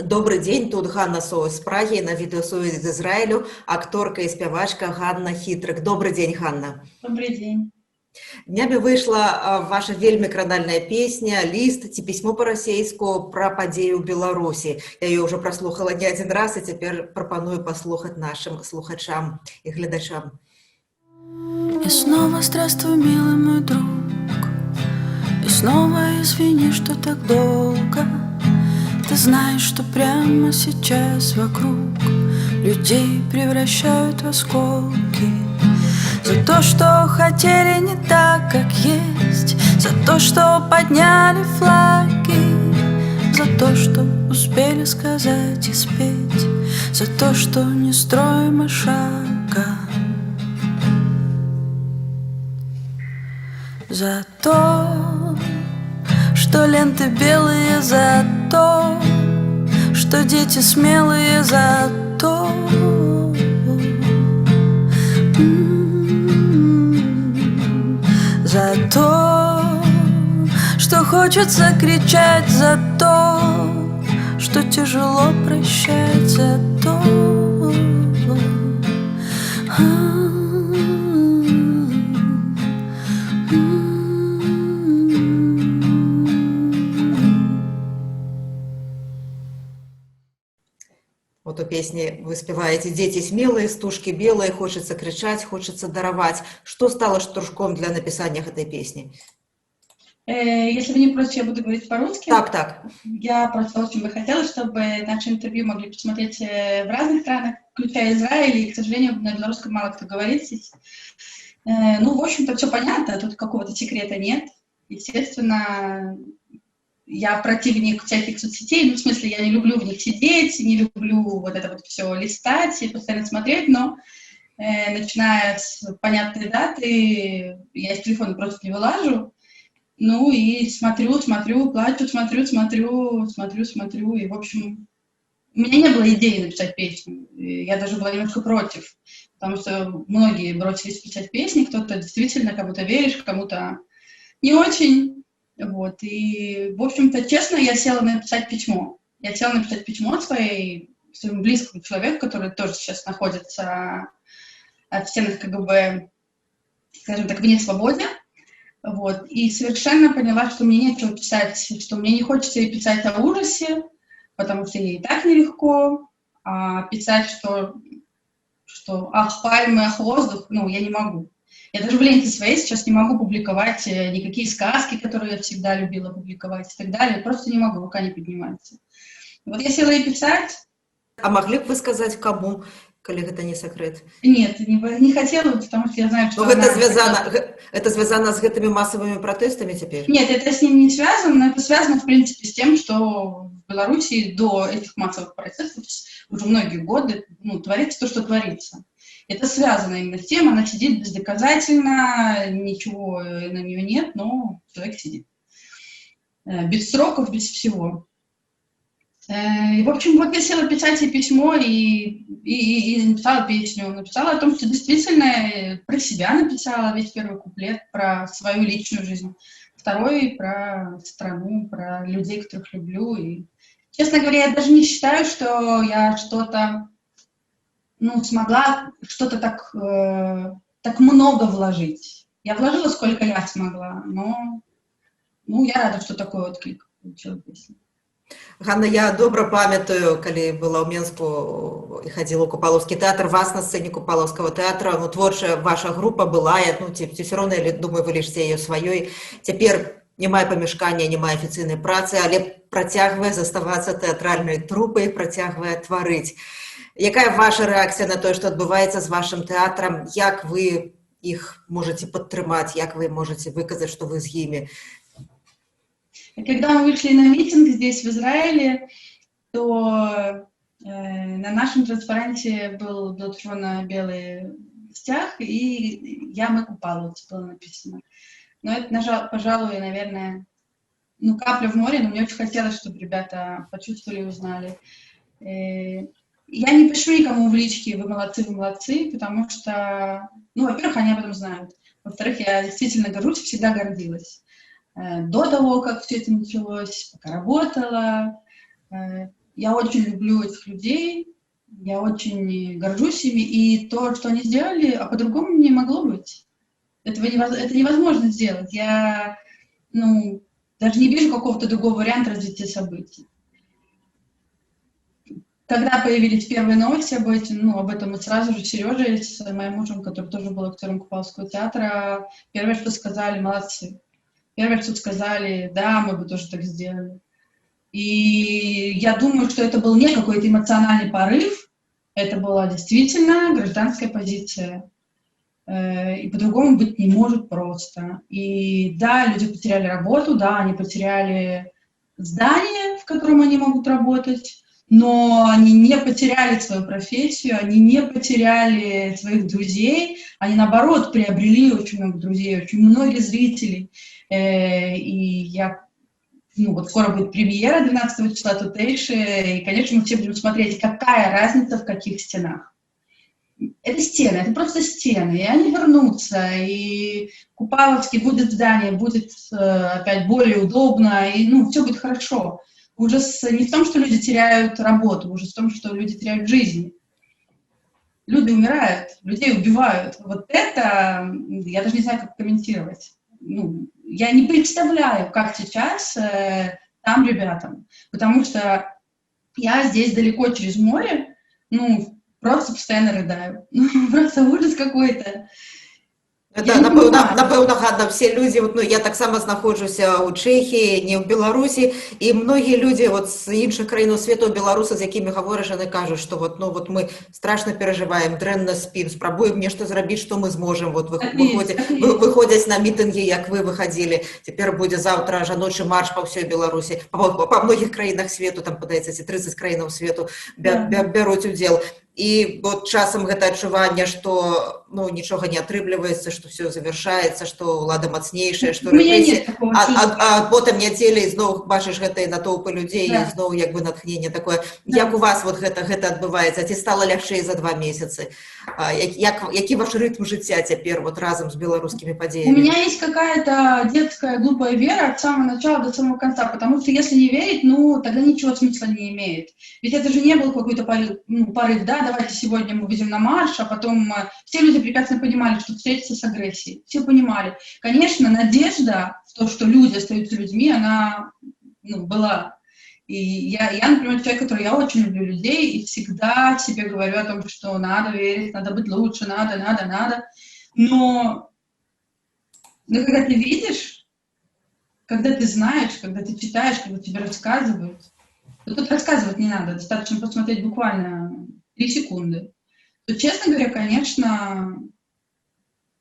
Добрый день, тут Ганна Соус з Праги, на відеосувязі з Ізраїлю, акторка і співачка Ганна Хітрик. Добрый день, Ганна. Добрый день. Днями вышла ваша вельмі кранальная песня, лист ці пісьмо по-расейску пра падзеі ў Беларусі. Я ее уже прослухала не один раз и теперь пропоную послухать нашим слухачам и глядачам. И снова здравствуй, милый мой друг, и снова извини, что так долго. Ты знаешь, что прямо сейчас вокруг людей превращают в осколки. За то, что хотели не так, как есть, за то, что подняли флаги, за то, что успели сказать и спеть, за то, что не строим и шага, за то, что ленты белые, за то, что дети смелые, за то, за то, что хочется кричать, за то, что тяжело прощать, за то. Вот у песни вы спеваете «Дети смелые, стужки белые, хочется кричать, хочется даровать». Что стало штуршком для написания этой песни? Если вы не против, я буду говорить по-русски. Так. Я просто очень бы хотела, чтобы наше интервью могли посмотреть в разных странах, включая Израиль, и, к сожалению, на белорусском мало кто говорит здесь. В общем-то, все понятно, тут какого-то секрета нет. Естественно, я противник всяких соцсетей, в смысле, я не люблю в них сидеть, не люблю вот это вот все листать и постоянно смотреть, но начиная с понятной даты, я из телефона просто не вылажу, и смотрю, плачу, смотрю, и, в общем, у меня не было идеи написать песню, я даже была немножко против, потому что многие бросились писать песни, кто-то действительно, кому-то веришь, кому-то не очень. Вот, и, в общем-то, честно, я села написать письмо. Я села написать письмо своему близкому человеку, который тоже сейчас находится в стенах КГБ, скажем так, в несвободе. Вот, и совершенно поняла, что мне нечего писать, что мне не хочется ей писать о ужасе, потому что ей и так нелегко, а писать, что ах, пальмы, ах, воздух, я не могу. Я даже в ленте своей сейчас не могу публиковать никакие сказки, которые я всегда любила публиковать и так далее. Просто не могу, рука не поднимается. Вот я села и писать. А могли бы вы сказать, кому, коли это не секрет? Нет, не хотела, потому что я знаю, что это связано с этими массовыми протестами теперь? Нет, это с ним не связано, но это связано, в принципе, с тем, что в Беларуси до этих массовых протестов уже многие годы творится то, что творится. Это связано именно с тем, она сидит бездоказательно, ничего на нее нет, но человек сидит. Без сроков, без всего. И, в общем, вот я села писать ей письмо и написала песню. Написала о том, что действительно про себя написала весь первый куплет, про свою личную жизнь. Второй про страну, про людей, которых люблю. И, честно говоря, я даже не считаю, что я что-то смогла что-то так много вложить. Я вложила, сколько я смогла, но я рада, что такой отклик получила песня. Ганна, я добра памятаю, калі была ў Менску і хадзіла ў Купалаўскі тэатр, вас на сцэне Купалаўскага тэатра, творчая ваша група была, ці все роўна, я думаю, вы лічыце яе сваёй. Цяпер не мае памяшкання, не мае афіцыйнай працы, але працягвае заставацца тэатральнай трупай, працягвае тварыць. Якая ваша рэакцыя на тое, што адбываецца з вашым тэатрам? Як вы іх можаце падтрымаць? Як вы можаце выказаць, што вы з імі? Когда мы вышли на митинг здесь, в Израиле, то на нашем транспаранте был черно-белый стяг, и «Я, мы, Купаловцы» было написано. Но это, пожалуй, наверное, капля в море, но мне очень хотелось, чтобы ребята почувствовали и узнали. Я не пишу никому в личке «Вы молодцы», потому что, во-первых, они об этом знают. Во-вторых, я действительно горжусь, всегда гордилась. До того, как все это началось, пока работала. Я очень люблю этих людей, я очень горжусь ими, и то, что они сделали, а по-другому не могло быть. Это невозможно сделать. Я, ну, даже не вижу какого-то другого варианта развития событий. Когда появились первые новости об этом мы сразу же с Сережей, с моим мужем, который тоже был актером Купаловского театра, первое, что сказали, молодцы. Первое, что сказали, да, мы бы тоже так сделали. И я думаю, что это был не какой-то эмоциональный порыв, это была действительно гражданская позиция. И по-другому быть не может просто. И да, люди потеряли работу, да, они потеряли здание, в котором они могут работать, но они не потеряли свою профессию, они не потеряли своих друзей, они, наоборот, приобрели очень много друзей, очень многих зрителей. И вот скоро будет премьера 12 числа Тутейши, и, конечно, мы все будем смотреть, какая разница в каких стенах. Это стены, это просто стены, и они вернутся, и Купаловский будет здание, будет опять более удобно, и все будет хорошо. Ужас не в том, что люди теряют работу, ужас в том, что люди теряют жизнь. Люди умирают, людей убивают. Вот это я даже не знаю, как комментировать. Я не представляю, как сейчас там ребятам, потому что я здесь далеко через море, просто постоянно рыдаю. Просто ужас какой-то. Напэўна, гадна, все люди, я так само знаходжуся у Чехії, не в Беларусі, і многі люди з інших країн світу, беларусы, з якими говориш, вони кажуть, що ми страшно переживаем, дрэнна спім, спрабуем нешта зрабіць, што мы зможем, выходзяць на мітынгі, як вы выходили, цяпер будзе завтра жаночы марш па ўсёй Беларусі, па многіх краінах свету, там, падаецца, 30 краінаў свету бяруць удзел. И часам гэта адчуванне, што нічога не атрымліваецца, што все завершаецца, што ўлада мацнейшая, што рэпрэсіі, а потым нядзеля і зноў бачыш гэтыя натоўпы людзей, і зноў натхненне такое. Як у вас гэта адбываецца? Ці стала лягчэй за 2 месяцы? Які ваш рытм жыцця цяпер разам з беларускімі падзеямі? У меня есть какая-то детская глупая вера от самого начала до самого конца, потому что если не верить, тогда ничего смысла не имеет. Ведь это же не был какой-то порыв, да, давайте сегодня мы выйдем на марш, а потом все люди прекрасно понимали, что встретятся с агрессией. Все понимали. Конечно, надежда в то, что люди остаются людьми, она была. И я, например, человек, который я очень люблю людей, и всегда себе говорю о том, что надо верить, надо быть лучше, надо. Но когда ты видишь, когда ты знаешь, когда ты читаешь, когда тебе рассказывают, то тут рассказывать не надо, достаточно посмотреть буквально 3 секунды. То, честно говоря, конечно,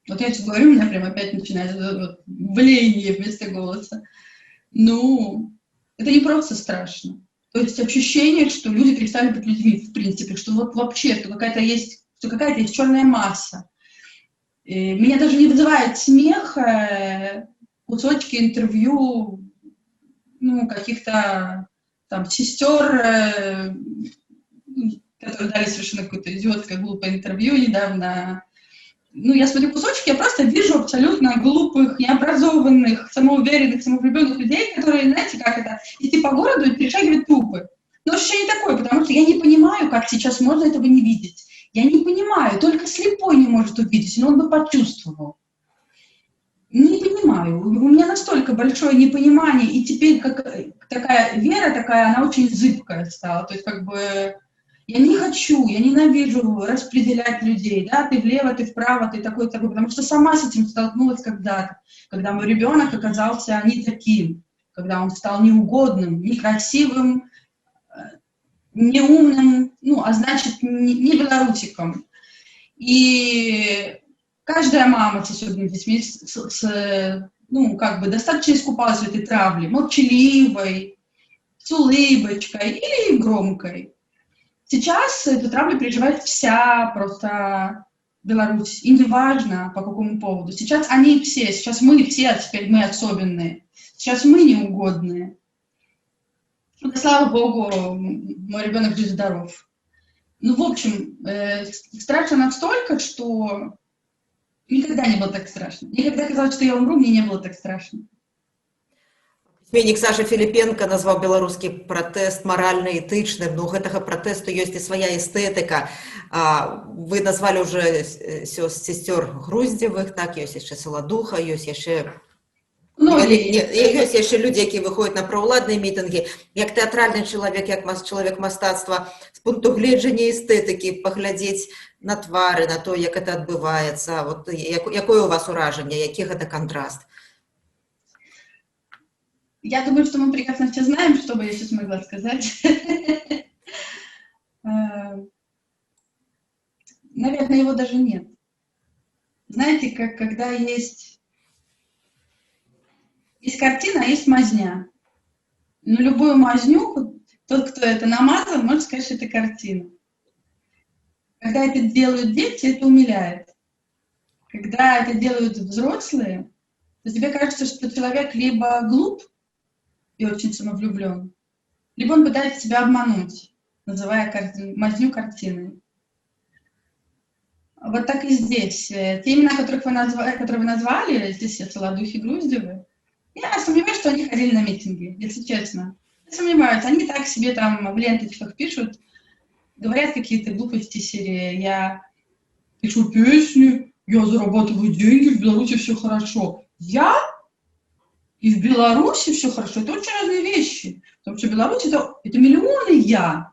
я тебе говорю, у меня прям опять начинается блеяние вместо голоса. Это не просто страшно. То есть ощущение, что люди перестали быть людьми, в принципе, что вообще, что какая-то есть черная масса. И меня даже не вызывает смех кусочки интервью, каких-то там сестер, которые дали совершенно какое-то идиотское, глупое интервью недавно. Я смотрю кусочки, я просто вижу абсолютно глупых, необразованных, самоуверенных, самовлюбленных людей, которые, знаете, как это, идти по городу и перешагивать трупы. Но ощущение такое, потому что я не понимаю, как сейчас можно этого не видеть. Я не понимаю, только слепой не может увидеть, но он бы почувствовал. Не понимаю, у меня настолько большое непонимание, и теперь такая вера она очень зыбкая стала, то есть я не хочу, я ненавижу распределять людей, да, ты влево, ты вправо, ты такой, потому что сама с этим столкнулась когда-то, когда мой ребенок оказался не таким, когда он стал неугодным, некрасивым, неумным, а значит, не белорусиком. И каждая мама с особенными детьми достаточно искупалась в этой травле, молчаливой, с улыбочкой или громкой. Сейчас эту травлю переживает вся просто Беларусь, и не важно по какому поводу. Сейчас они все, сейчас мы все, а теперь мы особенные. Сейчас мы неугодные. Да, слава богу, мой ребенок жив-здоров. В общем, страшно настолько, что никогда не было так страшно. Никогда казалось, что я умру, мне не было так страшно. Пісьменнік Саша Філіпенка назваў беларускі пратэст маральна-этычным, но у гэтага пратэсту ёсць і свая эстэтыка. Вы назвалі уже сестер Груздзевых, так, ёсць яшчэ Саладуха, ёсць яшчэ ёсць яшчэ людзі, якія выходзяць на праўладныя мітынгі. Як тэатральны чалавек, як чалавек мастацтва, з пункту гледжання эстэтыкі, паглядзець на твары, на то, як это адбываецца, вот, якое у вас уражанне, які гэта кантраст? Я думаю, что мы прекрасно все знаем, что бы я сейчас могла сказать. Наверное, его даже нет. Знаете, как когда есть картина, а есть мазня. Но любую мазню, тот, кто это намазал, может сказать, что это картина. Когда это делают дети, это умиляет. Когда это делают взрослые, то тебе кажется, что человек либо глуп и очень самовлюблен, либо он пытается себя обмануть, называя мазню картиной. Вот так и здесь. Те имена, которые вы назвали, здесь Солодухи, Груздевы, я сомневаюсь, что они ходили на митинги, если честно. Я сомневаюсь, они так себе там в ленточках пишут, говорят какие-то глупости серии. Я пишу песни, я зарабатываю деньги, в Беларуси все хорошо. Я? И в Беларуси все хорошо. Это очень разные вещи. Потому что Беларусь это миллионы я.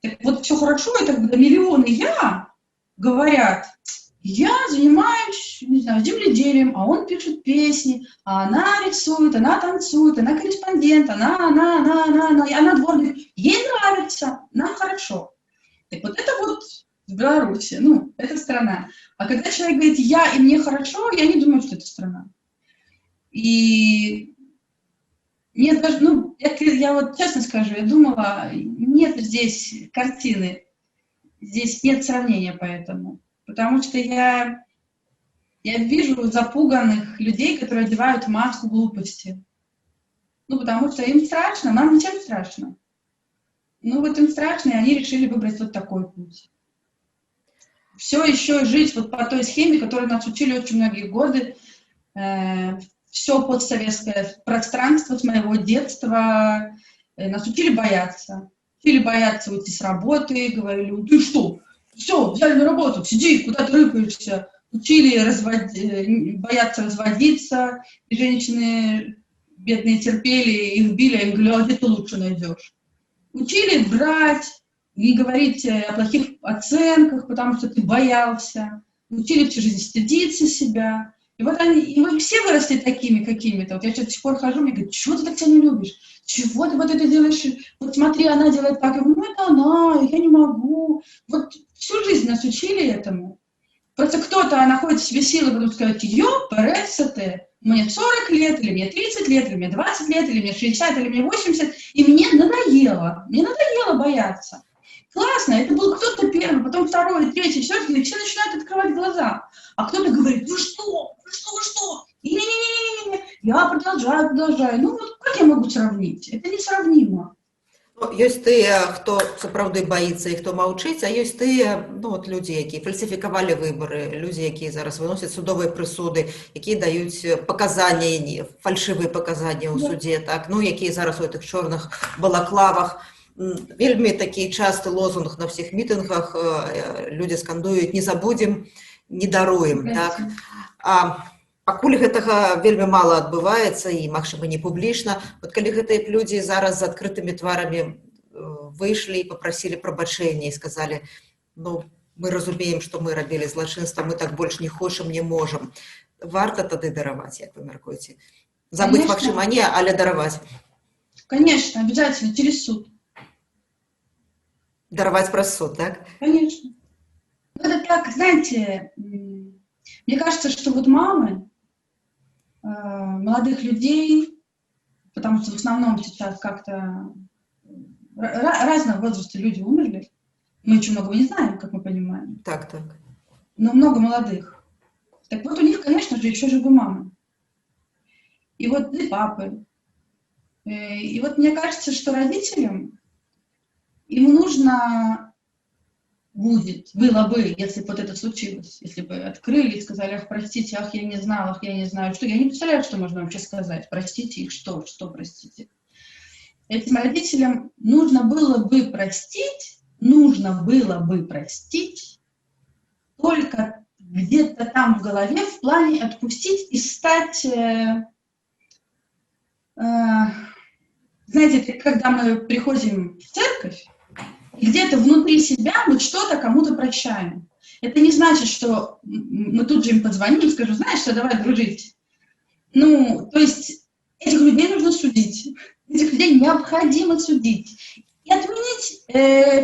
Так вот, все хорошо, это когда миллионы я говорят, я занимаюсь, не знаю, земледелием, а он пишет песни, а она рисует, она танцует, она корреспондент, она дворник. Ей нравится, нам хорошо. Так вот это вот в Беларуси, ну, это страна. А когда человек говорит «я» и «мне хорошо», я не думаю, что это страна. И нет даже, ну, я вот честно скажу, я думала, нет здесь картины, здесь нет сравнения поэтому. Потому что я вижу запуганных людей, которые одевают маску глупости. Ну, потому что им страшно, нам ничем страшно. Ну, вот им страшно, и они решили выбрать вот такой путь. Все еще жить вот по той схеме, которую нас учили очень многие годы, все постсоветское пространство с моего детства нас учили бояться. Учили бояться уйти с работы, говорили, ты что, все, взяли на работу, сиди, куда ты рыпаешься. Учили бояться разводиться, и женщины бедные терпели, их били, им говорили, а где ты лучше найдешь. Учили брать, не говорить о плохих оценках, потому что ты боялся. Учили всю жизнь стыдиться себя. И вот и мы все выросли такими какими-то. Вот я сейчас до сих пор хожу, мне говорят, чего ты так себя не любишь? Чего ты вот это делаешь? Вот смотри, она делает так. Я говорю, ну это она, я не могу. Вот всю жизнь нас учили этому. Просто кто-то находит в себе силы, потом сказать, ты, мне 40 лет, или мне 30 лет, или мне 20 лет, или мне 60, или мне 80, и мне надоело бояться. Классно, это был кто-то первый, потом второй, третий, все начинают открывать глаза. А кто-то говорит, вы что? Не-не-не, я продолжаю. Ну вот как я могу сравнить? Это несравнимо. Ёсць тыя, хто сапраўды баіцца і хто маўчыць, а ёсць тыя, ну, от людзі, якія фальсіфікавалі выбары, людзі, якія зараз выносяць судовыя прысуды, якія даюць паказанні, фальшывыя паказанні ў судзе, так, ну, якія зараз у гэтых чорных балаклавах. Вельмі такі часты лозунг на ўсіх мітынгах, людзі скандуюць «не забудзем, не даруем», так. Пакуль гэтага вельмі мала адбываецца і, магчыма, не публічна. Вот калі гэтыя людзі зараз з адкрытымі тварамі выйшлі і папрасілі прабачэння і сказалі, ну, мы разумеем, што мы рабілі злачынства, мы так больш не хочам, не можам. Варта тады дараваць, як вы мяркуеце? Забыць, магчыма, не, але дараваць. Конечно, обязательно, через суд. Дараваць праз суд, так? Конечно. Это так, знаете, мне кажется, что вот мамы молодых людей, потому что в основном сейчас как-то разного возраста люди умерли, мы очень многого не знаем, как мы понимаем. Так. Но много молодых. Так вот у них, конечно же, еще живы мамы. И вот и папы. И вот мне кажется, что родителям им нужно было бы, если бы вот это случилось, если бы открыли и сказали, ах, простите, ах, я не знала, ах, я не знаю, что, я не представляю, что можно вообще сказать, простите их, что простите. Этим родителям нужно было бы простить, только где-то там в голове в плане отпустить и стать, знаете, когда мы приходим в церковь, и где-то внутри себя мы что-то кому-то прощаем. Это не значит, что мы тут же им позвоним и скажем, знаешь что, давай дружить. Ну, то есть этих людей нужно судить, этих людей необходимо судить. И отменить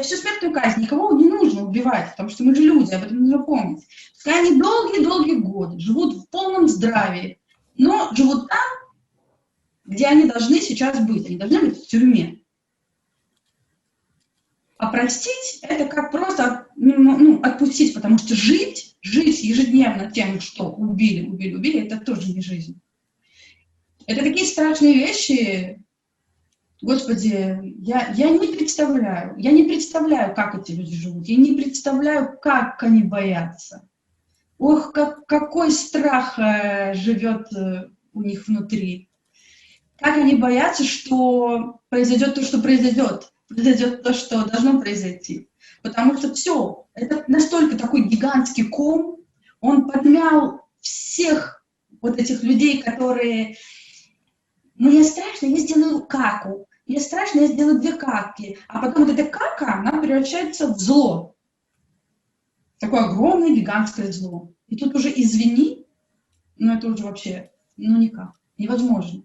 всю смертную казнь. Никого не нужно убивать, потому что мы же люди, об этом нужно помнить. Пускай они долгие-долгие годы живут в полном здравии, но живут там, где они должны сейчас быть. Они должны быть в тюрьме. А простить — это как просто отпустить, потому что жить ежедневно тем, что убили, это тоже не жизнь. Это такие страшные вещи, Господи, я не представляю, как эти люди живут, я не представляю, как они боятся. Ох, какой страх живет у них внутри. Как они боятся, что произойдет то, что произойдет то, что должно произойти. Потому что все, это настолько такой гигантский ком, он подмял всех вот этих людей, которые... Мне страшно, я сделаю каку. Мне страшно, я сделаю 2 каки. А потом вот эта кака, она превращается в зло. Такое огромное, гигантское зло. И тут уже извини, но это уже вообще, никак, невозможно.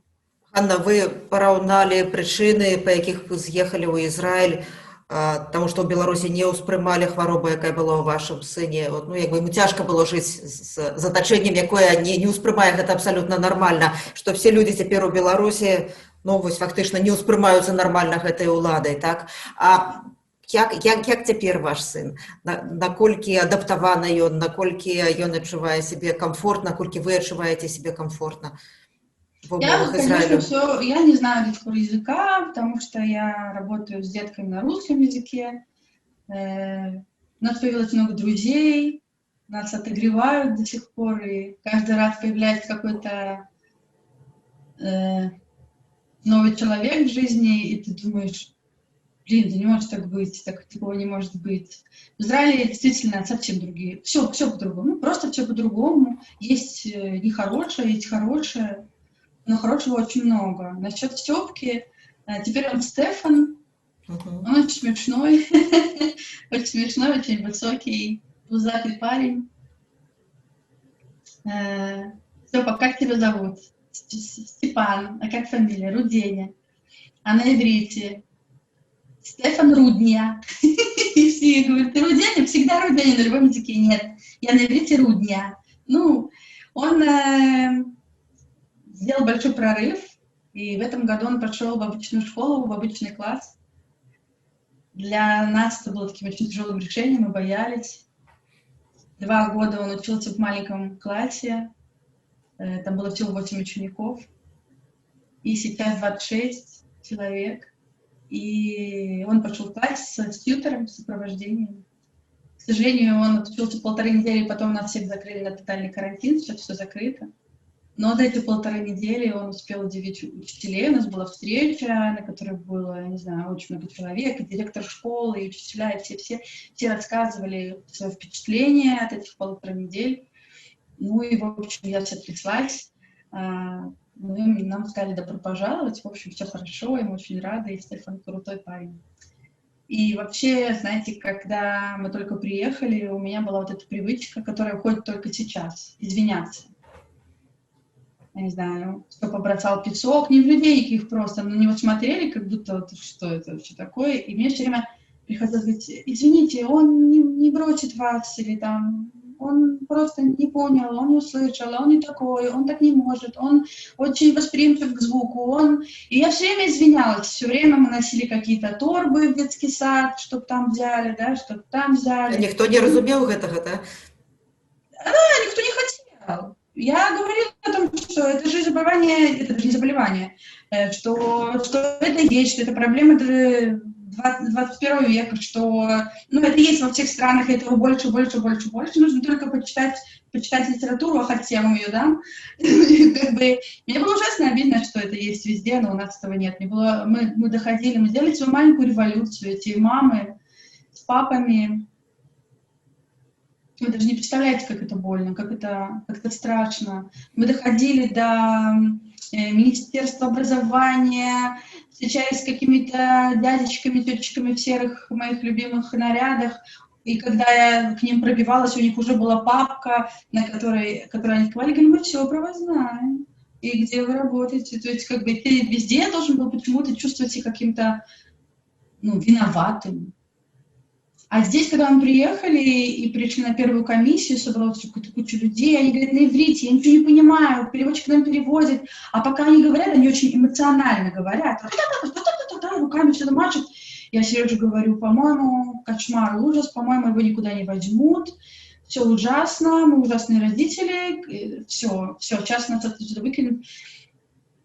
Анна, вы параўналі прычыны, па якіх вы з'ехалі ў Ізраіль, таму што ў Беларусі не ўспрымалі хваробу, якая была ў вашым сыне. Як бы яму цяжка было жыць з затачэннем, якое не ўспрымае, гэта абсалютна нармальна, што все людзі цяпер у Беларусі, фактычна не ўспрымаюцца нармальна гэтай уладай, так? А як цяпер ваш сын? Наколькі адаптаваны ён, наколькі ён адчувае сябе комфортна, наколькі вы адчуваеце сябе комфортна? Я не знаю до сих пор языка, потому что я работаю с детками на русском языке. У нас появилось много друзей, нас отогревают до сих пор, и каждый раз появляется какой-то новый человек в жизни, и ты думаешь, да не может так быть, такого не может быть. В Израиле действительно совсем другие, все по-другому, просто все по-другому. Есть нехорошее, есть хорошее. Но хорошего очень много. Насчет Степки, теперь он Стефан, он очень смешной, очень высокий, пузатый парень. Степа, как тебя зовут? Степан, а как фамилия? Руденя. А на иврите? Стефан Рудня. И все говорят, ты Руденя? Всегда Руденя, на любом языке нет. Я на иврите Рудня. Он... сделал большой прорыв, и в этом году он пошел в обычную школу, в обычный класс. Для нас это было таким очень тяжелым решением, мы боялись. 2 года он учился в маленьком классе, там было всего 8 учеников, и сейчас 26 человек. И он пошел в класс с тьютором, с сопровождением. К сожалению, он отучился 1,5 недели, потом нас всех закрыли на тотальный карантин, сейчас все закрыто. Но за эти 1,5 недели он успел удивить учителей. У нас была встреча, на которой было, не знаю, очень много человек, и директор школы, и учителя, и все рассказывали свои впечатления от этих 1,5 недель. И, в общем, я вся тряслась. Нам сказали добро пожаловать, в общем, все хорошо, и мы очень рады, и Стефан крутой парень. И вообще, знаете, когда мы только приехали, у меня была вот эта привычка, которая уходит только сейчас, извиняться. Я не знаю, кто побросал песок, не в людей их просто, на него смотрели, как будто что это вообще такое, и мне все время приходилось говорить, извините, он не бросит вас, или там, он просто не понял, он не услышал, он не такой, он так не может, он очень восприимчив к звуку, И я все время извинялась, все время мы носили какие-то торбы в детский сад, чтобы там взяли, да, чтобы там взяли. А никто не разумел этого, да? Да, никто не хотел. Я говорила о том, что это же заболевание, что это есть, что это проблема 21 века, что, ну, это есть во всех странах, этого больше, больше, больше, больше. Нужно только почитать литературу, хоть тему ее, да. Как бы, мне было ужасно обидно, что это есть везде, но у нас этого нет. Мы доходили, мы сделали свою маленькую революцию, эти мамы с папами. Вы даже не представляете, как это больно, как это страшно. Мы доходили до Министерства образования, встречались с какими-то дядечками, тетечками в серых моих любимых нарядах. И когда я к ним пробивалась, у них уже была папка, на которой они говорили, мы все про вас знаем. И где вы работаете. То есть как бы ты везде должен был почему-то чувствовать себя каким-то, ну, виноватым. А здесь, когда мы приехали и пришли на первую комиссию, собралась какую-то кучу людей, они говорят на иврите, я ничего не понимаю, переводчик нам переводит, а пока они говорят, они очень эмоционально говорят, руками что-то машут. Я Сереже говорю, по-моему, кошмар, ужас, по-моему, его никуда не возьмут, все ужасно, мы ужасные родители, все, сейчас нас отсюда выкинут.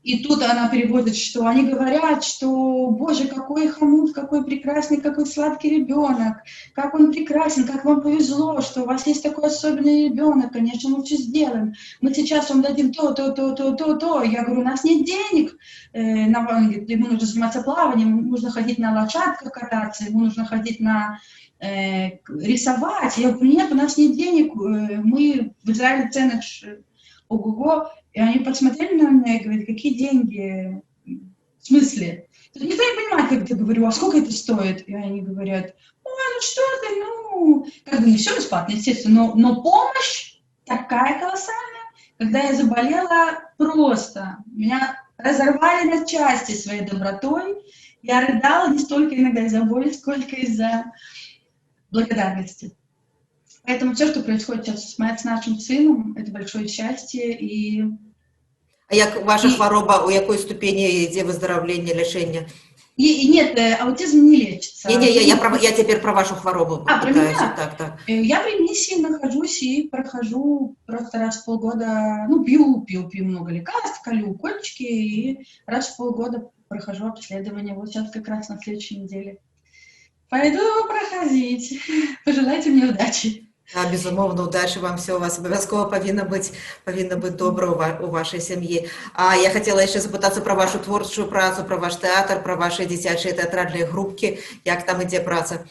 И тут она переводит, что они говорят, что, боже, какой хомут, какой прекрасный, какой сладкий ребенок, как он прекрасен, как вам повезло, что у вас есть такой особенный ребенок, конечно, мы все сделаем. Мы сейчас вам дадим то. Я говорю, у нас нет денег, ему нужно заниматься плаванием, ему нужно ходить на лошадках кататься, ему нужно ходить на рисовать. Я говорю, нет, у нас нет денег, мы в Израиле цены ого-го. И они посмотрели на меня и говорят, какие деньги? В смысле? Никто не понимает, как это говорю, а сколько это стоит? И они говорят, ой, ну что ты, ну... Как бы не все бесплатно, естественно, но помощь такая колоссальная. Когда я заболела, просто меня разорвали на части своей добротой. Я рыдала не столько иногда из-за боли, сколько из-за благодарности. Поэтому все, что происходит сейчас с нашим сыном, это большое счастье. А як ваша хвороба, у якой ступені йде выздоровлення, лечення? И нет, аутизм не лечится. Я теперь про вашу хворобу про пытаюсь. меня? Так. Я в ремиссии нахожусь и прохожу просто раз в полгода, ну, пью много лекарств, колю укольчики, и раз в полгода прохожу обследование. Вот сейчас как раз на следующей неделе. Пойду проходить. Пожелайте мне удачи. Да, безумоўна, удачи вам, все у вас абавязкова павінна быць добра у вашай сям'і. А я хотела яшчэ запытацца пра вашу творчую працу, пра ваш тэатр, пра ваши дзіцячыя тэатральныя групкі. Як там ідзе праца?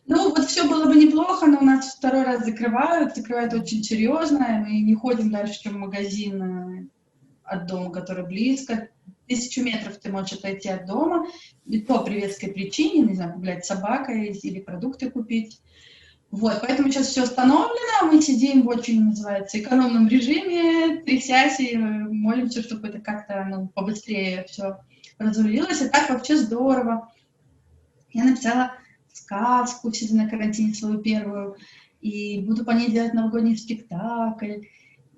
Ну, вот все было бы неплохо, но у нас второй раз закрывают очень серьезно, мы не ходим дальше, чем магазин от дома, который близко. 1000 метров ты можешь отойти от дома, и то по веской причине, не знаю, погулять с собакой или продукты купить. Вот, поэтому сейчас все остановлено, мы сидим в очень, называется, экономном режиме, трясясь и молимся, чтобы это как-то, побыстрее все разрулилось. И так вообще здорово. Я написала сказку, сидя на карантине, свою первую, и буду по ней делать новогодний спектакль.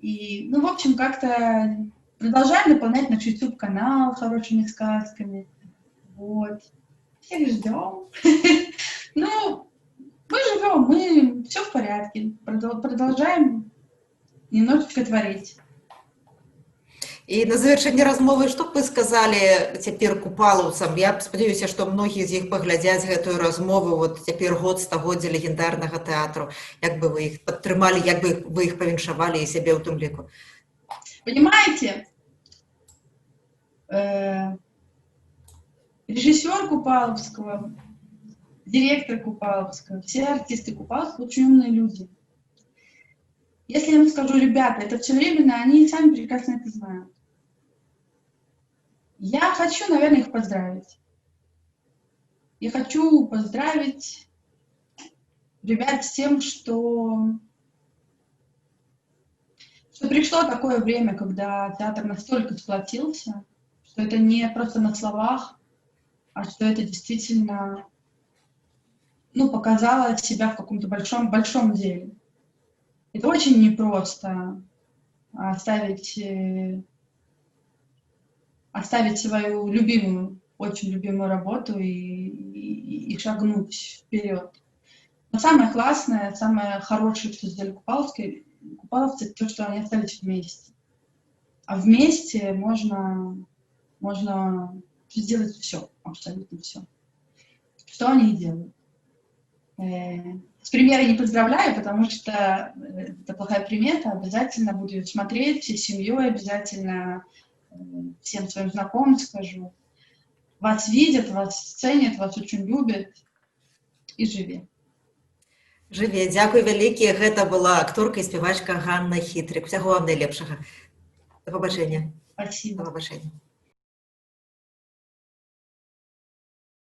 И, в общем, как-то продолжаем наполнять наш YouTube-канал хорошими сказками. Вот. Всех ждем. Мы живем, мы все в порядке, продолжаем немножечко творить. І на завершэнне размовы, што б вы сказалі цяпер купалаўцам? Я спадзяюся, што многія з іх паглядзяць гэтую размову, вот цяпер год стагоддзя легендарнага тэатру. Як бы вы іх падтрымалі, як бы вы іх павіншавалі і сябе ў тым ліку? Понимаете, режиссер Купаловского, директор Купаловского, все артисты Купаловского очень умные люди. Если я вам скажу, ребята, это все временно, они сами прекрасно это знают. Я хочу, наверное, их поздравить. Я хочу поздравить ребят с тем, что пришло такое время, когда театр настолько сплотился, что это не просто на словах, а что это действительно показало себя в каком-то большом деле. Это очень непросто оставить свою любимую, очень любимую работу и шагнуть вперед. Но самое классное, самое хорошее, что сделали купаловцы, это то, что они остались вместе. А вместе можно сделать все, абсолютно все. что они делают. С премьерой не поздравляю, потому что это плохая примета. Обязательно буду ее смотреть всей семьей, обязательно всем своим знакомым скажу. Вас видят, вас ценят, вас очень любят. И живи. Жыве, дзякуй вялікі. Гэта была акторка і спявачка Ганна Хітрык. Усяго вам найлепшага. Да пабачэння. Спасибо. Да пабачэння.